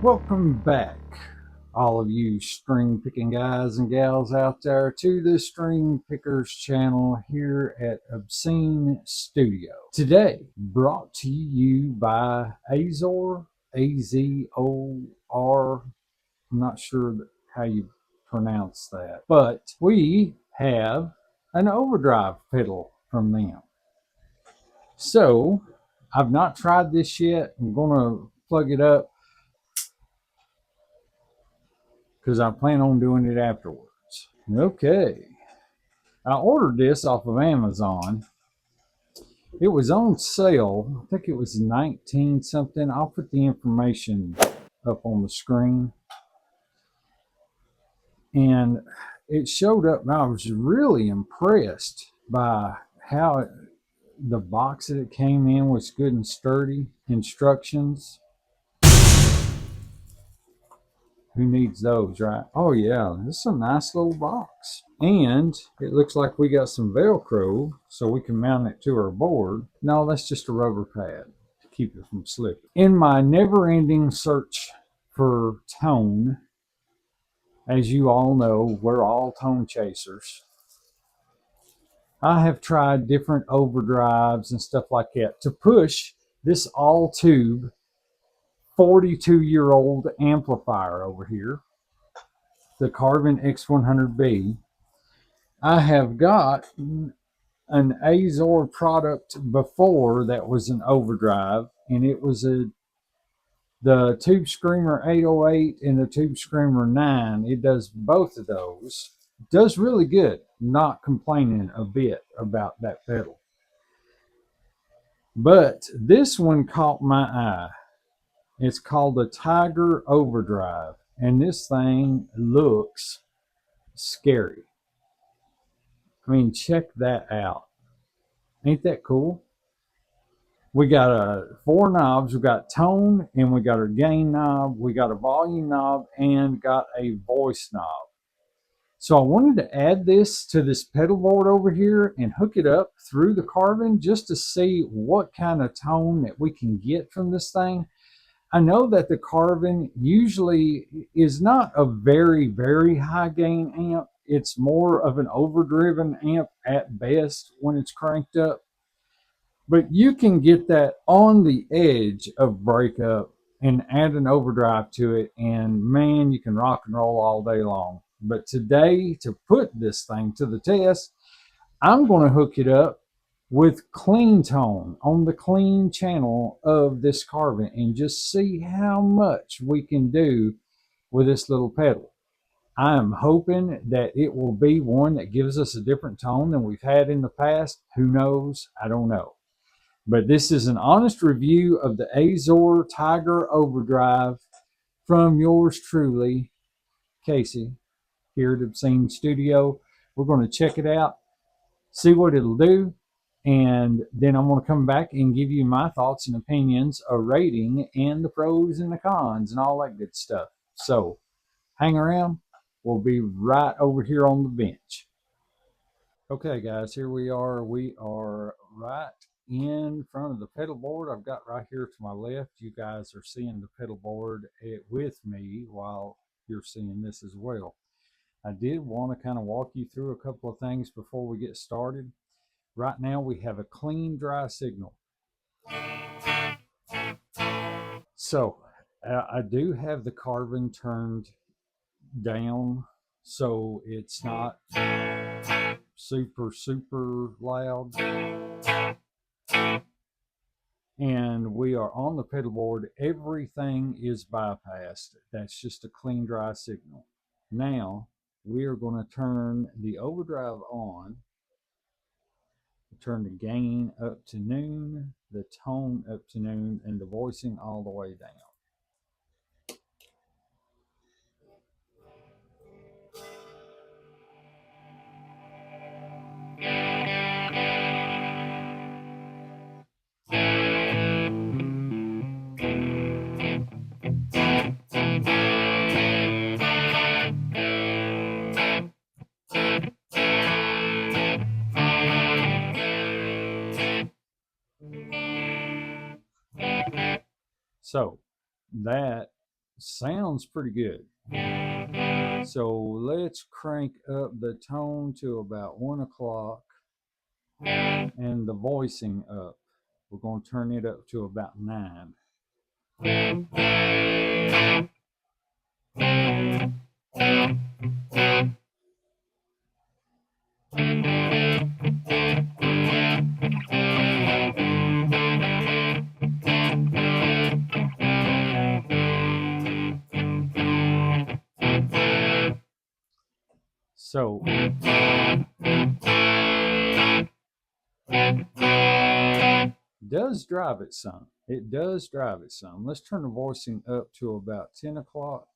Welcome back, all of you string picking guys and gals out there, to the String Pickers channel here at Obscene Studio. Today, brought to you by AZOR, AZOR, I'm not sure how you pronounce that, but we have an overdrive pedal from them. So, I've not tried this yet. I'm going to plug it up because I plan on doing it afterwards. Okay. I ordered this off of Amazon. It was on sale. I think it was 19 something. I'll put the information up on the screen. And it showed up, and I was really impressed by how the box that it came in was good and sturdy. Instructions. Who needs those, right? Oh, yeah, this is a nice little box. And it looks like we got some Velcro so we can mount it to our board. No, that's just a rubber pad to keep it from slipping. In my never-ending search for tone, as you all know, we're all tone chasers. I have tried different overdrives and stuff like that to push this all-tube 42-year-old amplifier over here, the Carvin X100B. I have got an AZOR product before that was an overdrive, and it was the Tube Screamer 808 and the Tube Screamer 9. It does both of those. It does really good. Not complaining a bit about that pedal. But this one caught my eye. It's called the Tiger Overdrive, and this thing looks scary. I mean, check that out. Ain't that cool? We got four knobs. We got tone, and we got our gain knob. We got a volume knob, and got a voice knob. So I wanted to add this to this pedal board over here and hook it up through the Carvin just to see what kind of tone that we can get from this thing. I know that the Carvin usually is not a very, very high gain amp. It's more of an overdriven amp at best when it's cranked up. But you can get that on the edge of breakup and add an overdrive to it, and man, you can rock and roll all day long. But today, to put this thing to the test, I'm going to hook it up with clean tone on the clean channel of this Carvin and just see how much we can do with this little pedal. I'm hoping that it will be one that gives us a different tone than we've had in the past. Who knows? I don't know. But this is an honest review of the AZOR Tiger Overdrive from yours truly, Casey, here at Obscene Studio. We're going to check it out, see what it'll do, and then I'm going to come back and give you my thoughts and opinions, a rating, and the pros and the cons, and all that good stuff. So hang around. We'll be right over here on the bench. Okay, guys, here we are. We are right in front of the pedal board. I've got right here to my left. You guys are seeing the pedal board with me while you're seeing this as well. I did want to kind of walk you through a couple of things before we get started. Right now we have a clean dry signal. So I do have the Carvin turned down so it's not super loud. And we are on the pedal board. Everything is bypassed. That's just a clean dry signal. Now we are going to turn the overdrive on, turn the gain up to noon, the tone up to noon, and the voicing all the way down. So that Sounds pretty good. So let's crank up the tone to about 1 o'clock and the voicing up. We're going to turn it up to about 9. So does drive it some. It does drive it some. Let's turn the voicing up to about 10 o'clock.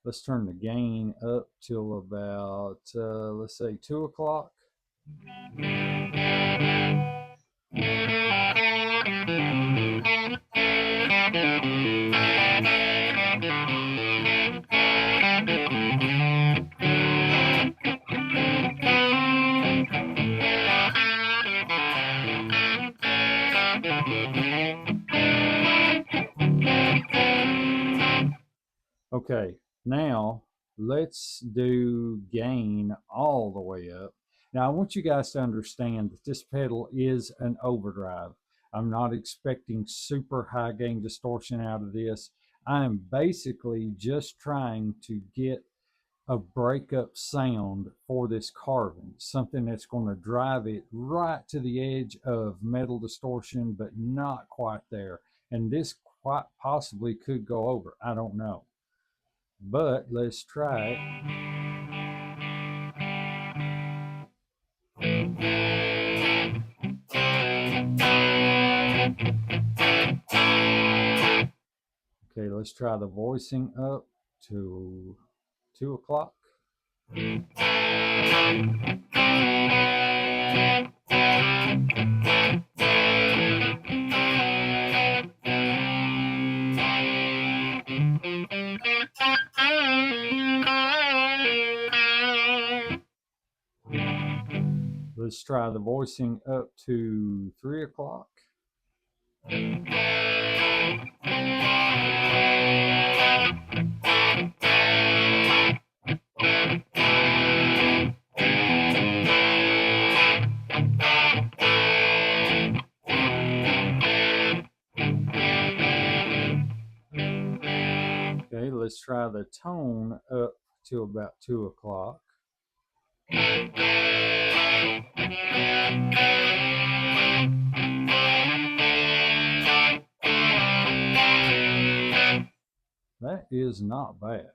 Let's turn the gain up till about, let's say 2 o'clock. Okay, now let's do gain all the way up. Now I want you guys to understand that this pedal is an overdrive. I'm not expecting super high gain distortion out of this. I'm basically just trying to get a breakup sound for this carving, something that's going to drive it right to the edge of metal distortion, but not quite there. And this quite possibly could go over. I don't know. But let's try it. Okay, let's try the voicing up to 2 o'clock. Let's try the voicing up to 3 o'clock. Okay, let's try the tone up to about 2 o'clock. That is not bad.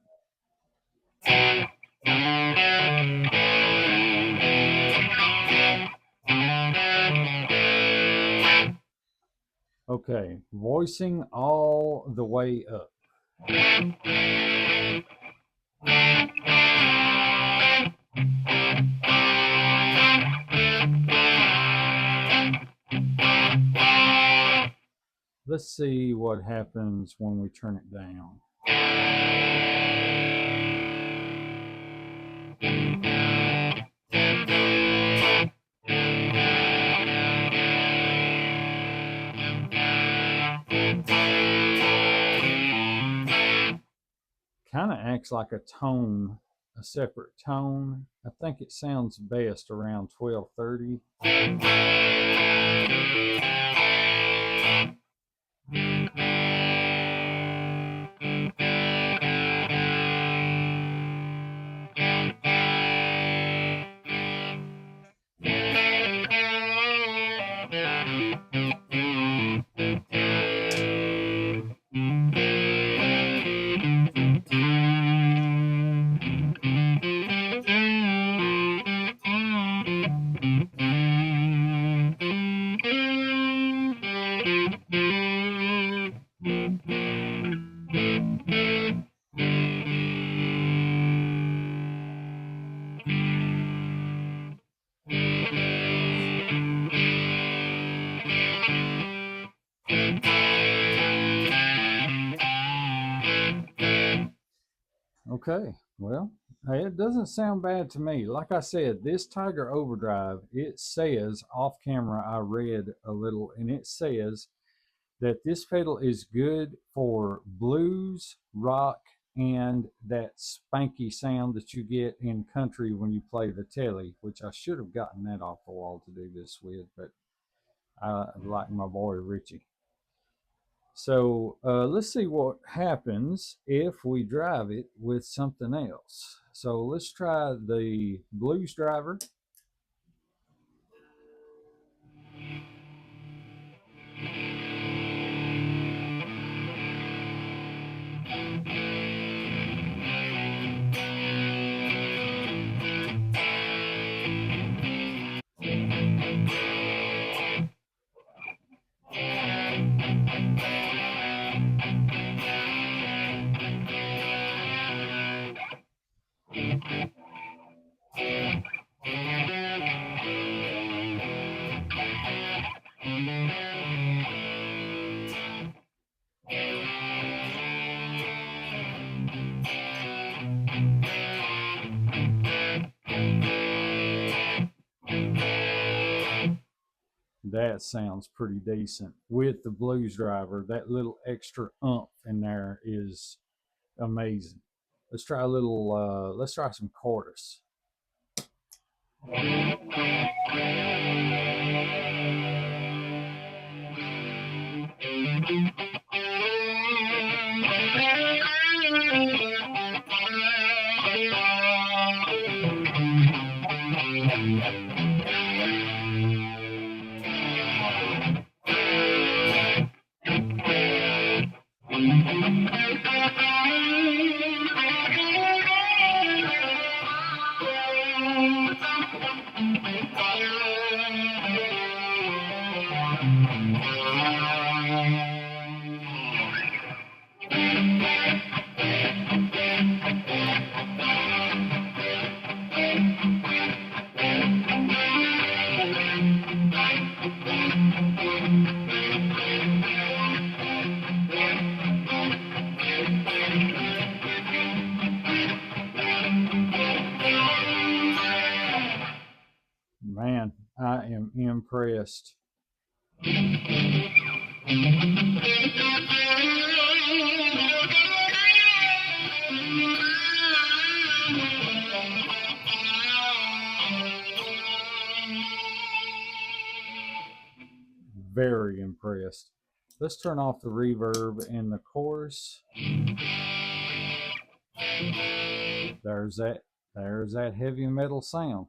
Okay, voicing all the way up. Let's see what happens when we turn it down. Kind of acts like a tone, a separate tone. I think it sounds best around 12:30. Okay, well, hey, it doesn't sound bad to me. Like I said, this Tiger Overdrive, it says off camera, I read a little, and it says that this pedal is good for blues, rock, and that spanky sound that you get in country when you play the telly, which I should have gotten that off the wall to do this with, but I like my boy Richie. So let's see what happens if we drive it with something else. So let's try the blues driver. That sounds pretty decent with the blues driver. That little extra oomph in there is amazing. Let's try a little, let's try some chorus. Man, I am impressed. Very impressed. Let's turn off the reverb in the chorus. There's that heavy metal sound.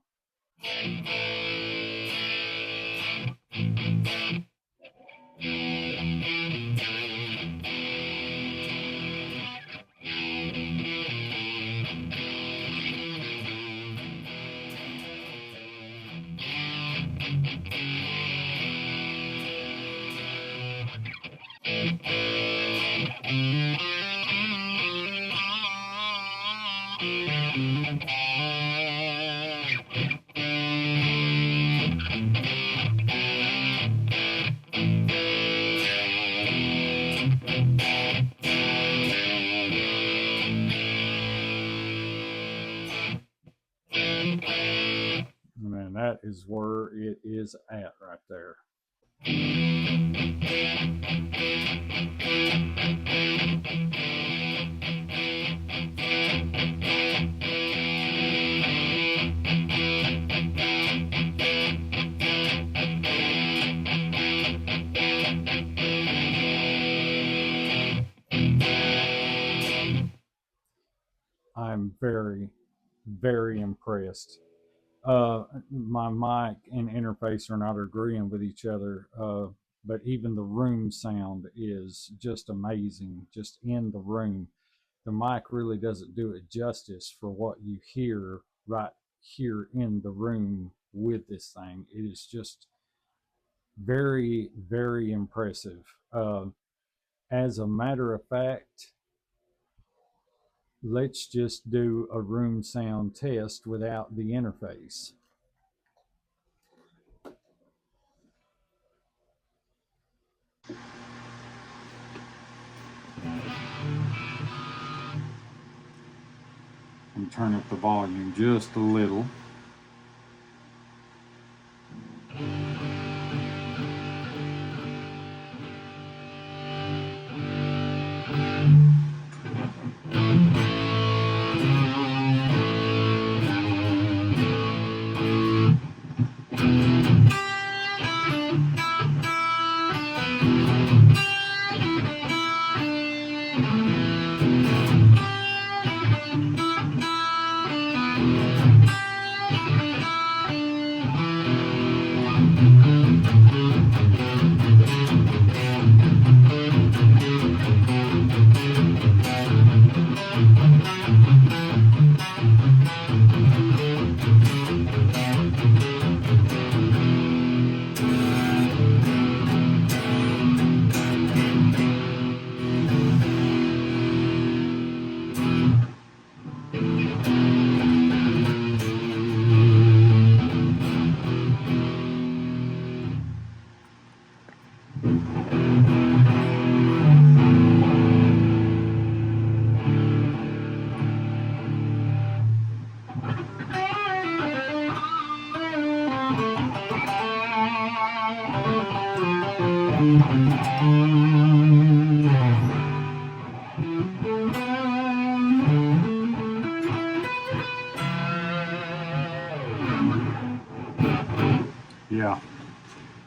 Man, that is where it is at right there. I'm very, very impressed. My mic and interface are not agreeing with each other, but even the room sound is just amazing, just in the room. The mic really doesn't do it justice for what you hear right here in the room with this thing. It is just very, very impressive. As a matter of fact, let's just do a room sound test without the interface. And turn up the volume just a little.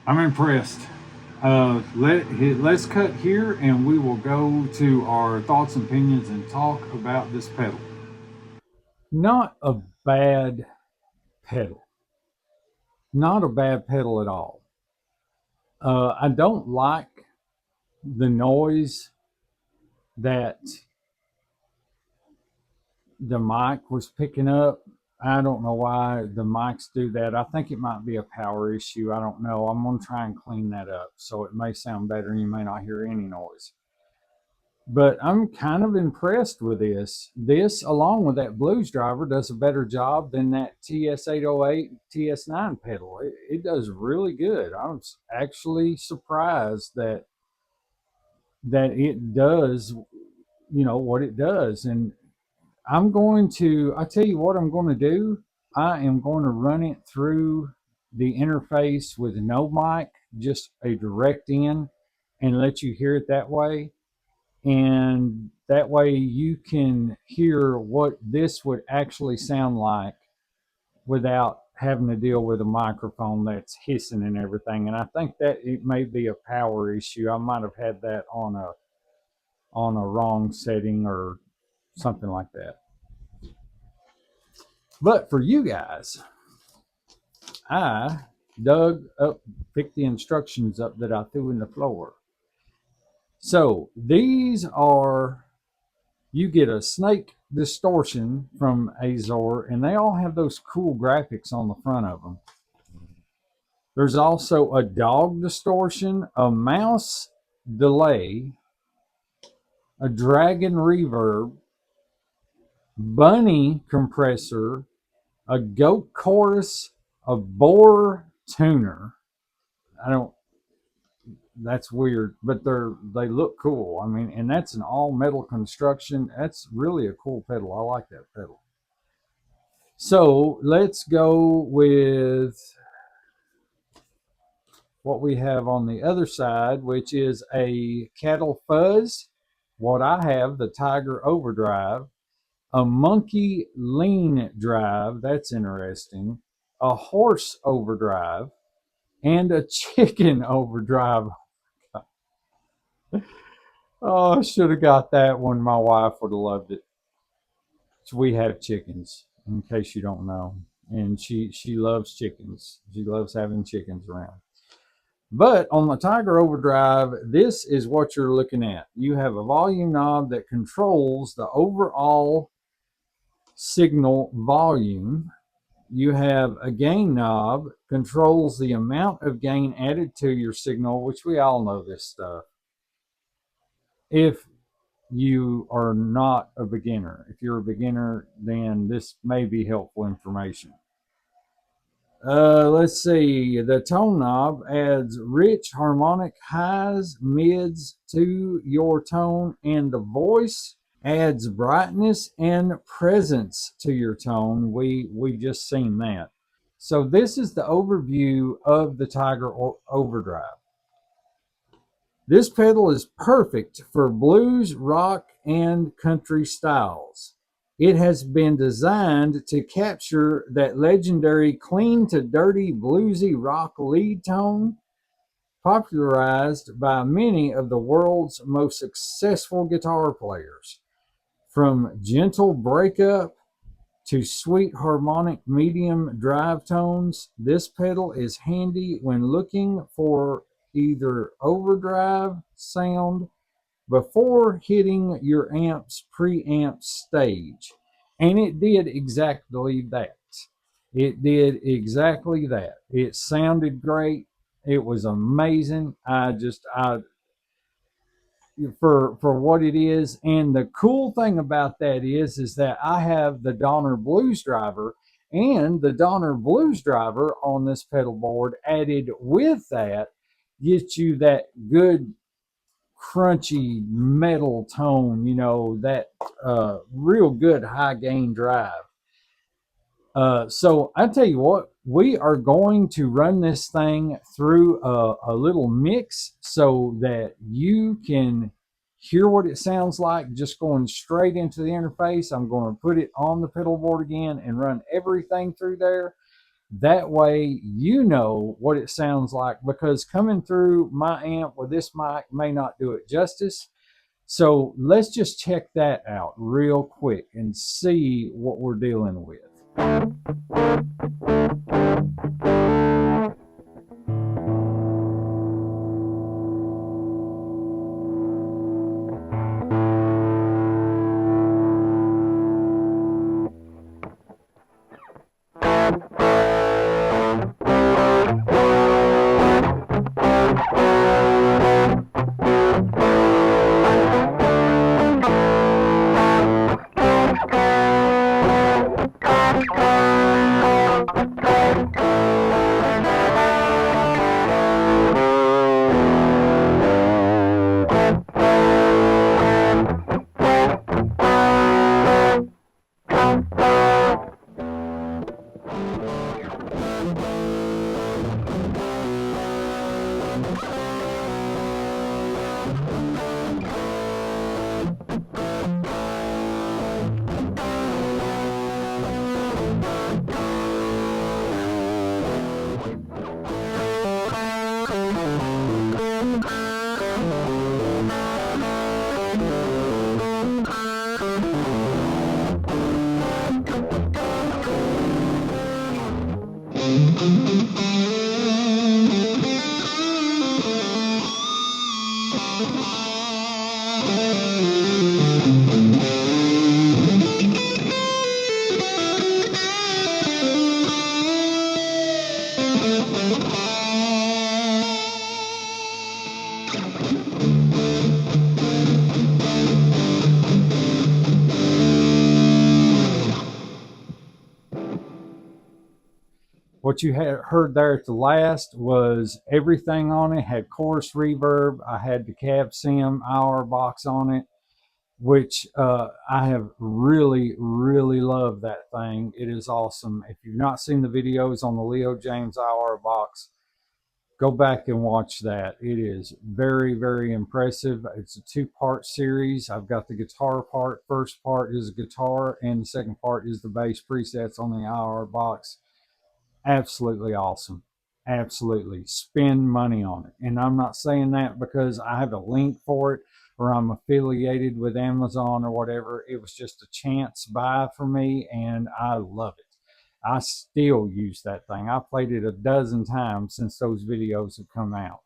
I'm impressed. Let's cut here and we will go to our thoughts and opinions and talk about this pedal. Not a bad pedal. Not a bad pedal at all. I don't like the noise that the mic was picking up. I don't know why the mics do that. I think it might be a power issue. I don't know. I'm going to try and clean that up so it may sound better and you may not hear any noise. But I'm kind of impressed with this. This, along with that Blues Driver, does a better job than that TS808, TS9 pedal. It does really good. I was actually surprised that it does, what it does. And I tell you what I'm going to do. I am going to run it through the interface with no mic, just a direct in, and let you hear it that way. And that way you can hear what this would actually sound like without having to deal with a microphone that's hissing and everything. And I think that it may be a power issue. I might have had that on a wrong setting or something like that. But for you guys, I picked the instructions up that I threw in the floor. So these are, you get a snake distortion from AZOR, and they all have those cool graphics on the front of them. There's also a dog distortion, a mouse delay, a dragon reverb, bunny compressor, a goat chorus, a boar tuner. That's weird, but they look cool. I mean, and that's an all metal construction. That's really a cool pedal. I like that pedal. So let's go with what we have on the other side, which is a cattle fuzz. What I have, the Tiger Overdrive, a monkey lean drive. That's interesting. A horse overdrive and a chicken overdrive. Oh, I should have got that one. My wife would have loved it. So we have chickens, in case you don't know. And she loves chickens. She loves having chickens around. But on the Tiger Overdrive, this is what you're looking at. You have a volume knob that controls the overall signal volume. You have a gain knob, controls the amount of gain added to your signal, which we all know this stuff. If you are not a beginner. If you're a beginner, then this may be helpful information. Let's see. The tone knob adds rich harmonic highs, mids to your tone, and the voice adds brightness and presence to your tone. We just seen that. So this is the overview of the Tiger Overdrive. This pedal is perfect for blues, rock, and country styles. It has been designed to capture that legendary clean to dirty bluesy rock lead tone, popularized by many of the world's most successful guitar players. From gentle breakup to sweet harmonic medium drive tones, this pedal is handy when looking for either overdrive sound before hitting your amp's preamp stage. And it did exactly that. It did exactly that. It sounded great. It was amazing. For what it is. And the cool thing about that is that I have the Donner Blues Driver, and the Donner Blues Driver on this pedal board added with that gets you that good crunchy metal tone, that real good high gain drive. So I tell you what, we are going to run this thing through a little mix so that you can hear what it sounds like just going straight into the interface. I'm going to put it on the pedal board again and run everything through there. That way you know what it sounds like, because coming through my amp with this mic may not do it justice. So let's just check that out real quick and see what we're dealing with. What you had heard there at the last was everything on it had chorus reverb. I had the cab sim IR box on it, which I have really loved that thing. It is awesome. If you've not seen the videos on the Leo James IR box, go back and watch that. It is very impressive. It's a two-part series. I've got the guitar part. First part is guitar, and the second part is the bass presets on the IR box. Absolutely awesome. Absolutely. Spend money on it. And I'm not saying that because I have a link for it or I'm affiliated with Amazon or whatever. It was just a chance buy for me, and I love it. I still use that thing. I played it a dozen times since those videos have come out.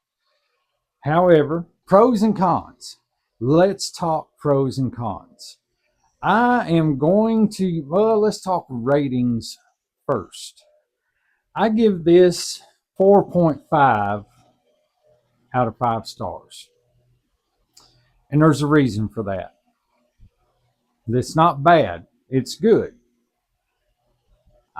However, pros and cons. Let's talk pros and cons. I am going to, well, let's talk ratings first. I give this 4.5 out of 5 stars. And there's a reason for that. It's not bad. It's good.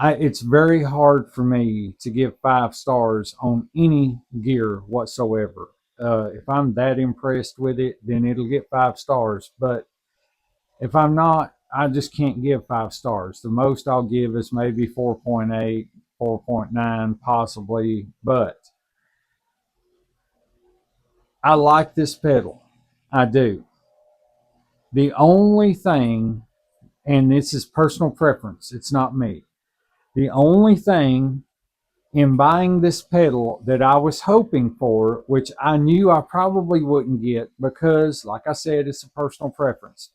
It's very hard for me to give 5 stars on any gear whatsoever. If I'm that impressed with it, then it'll get 5 stars. But if I'm not, I just can't give 5 stars. The most I'll give is maybe 4.8, 4.9 possibly. But I like this pedal. I do. The only thing, and this is personal preference, it's not me. The only thing in buying this pedal that I was hoping for, which I knew I probably wouldn't get because, like I said, it's a personal preference,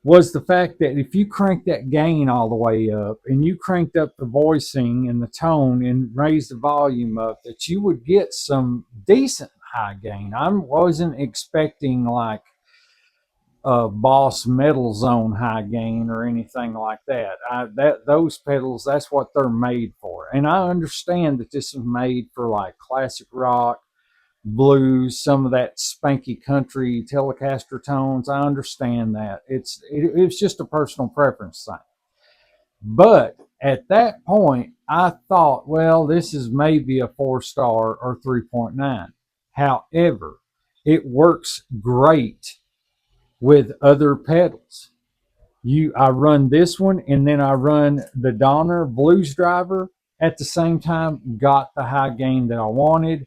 was the fact that if you crank that gain all the way up and you cranked up the voicing and the tone and raised the volume up, that you would get some decent high gain. I wasn't expecting like a Boss Metal Zone high gain or anything like that. Those pedals, that's what they're made for. And I understand that this is made for like classic rock, blues, some of that spanky country Telecaster tones. I understand that. It's just a personal preference thing. But at that point, I thought, well, this is maybe a 4-star or 3.9. However, it works great with other pedals. I run this one and then I run the Donner Blues Driver at the same time. Got the high gain that I wanted.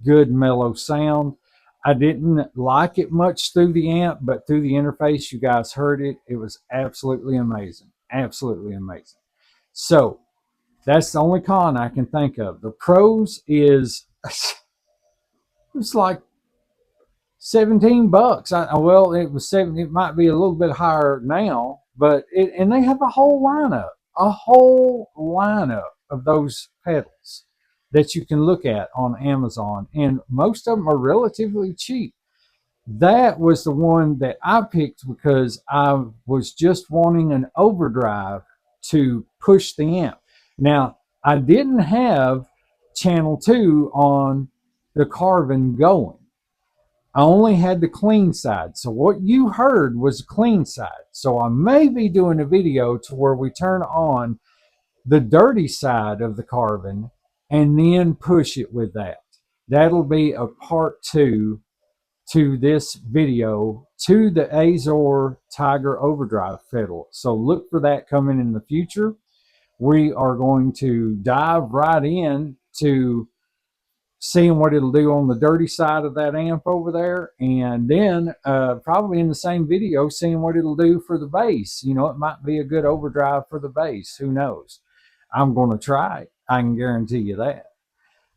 Good mellow sound. I didn't like it much through the amp, but through the interface, you guys heard it. It was absolutely amazing. Absolutely amazing. So That's the only con I can think of. The pros is it's like $17. Well, it was seven. It might be a little bit higher now, but and they have a whole lineup of those pedals that you can look at on Amazon, and most of them are relatively cheap. That was the one that I picked because I was just wanting an overdrive to push the amp. Now, I didn't have channel 2 on the Carvin going. I only had the clean side. So what you heard was the clean side. So I may be doing a video to where we turn on the dirty side of the Carvin and then push it with that. That'll be a part 2 to this video to the AZOR Tiger Overdrive pedal. So look for that coming in the future. We are going to dive right in to seeing what it'll do on the dirty side of that amp over there, and then probably in the same video seeing what it'll do for the bass. You know, it might be a good overdrive for the bass. Who knows? I'm going to try it. I can guarantee you that.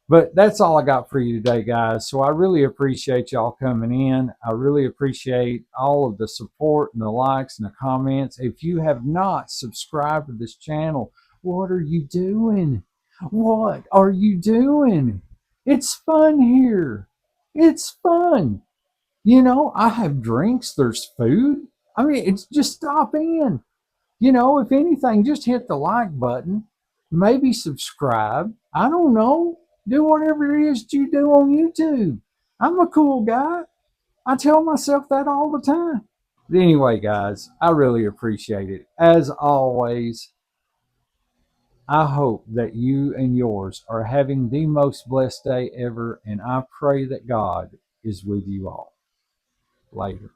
But that's all I got for you today, guys. So I really appreciate y'all coming in. I really appreciate all of the support and the likes and the comments. If you have not subscribed to this channel, what are you doing? What are you doing? It's fun here. It's fun. You know, I have drinks. There's food. I mean, it's just stop in. You know, if anything, just hit the like button. Maybe subscribe. I don't know. Do whatever it is that you do on YouTube. I'm a cool guy. I tell myself that all the time. But anyway, guys, I really appreciate it. As always, I hope that you and yours are having the most blessed day ever, and I pray that God is with you all. Later.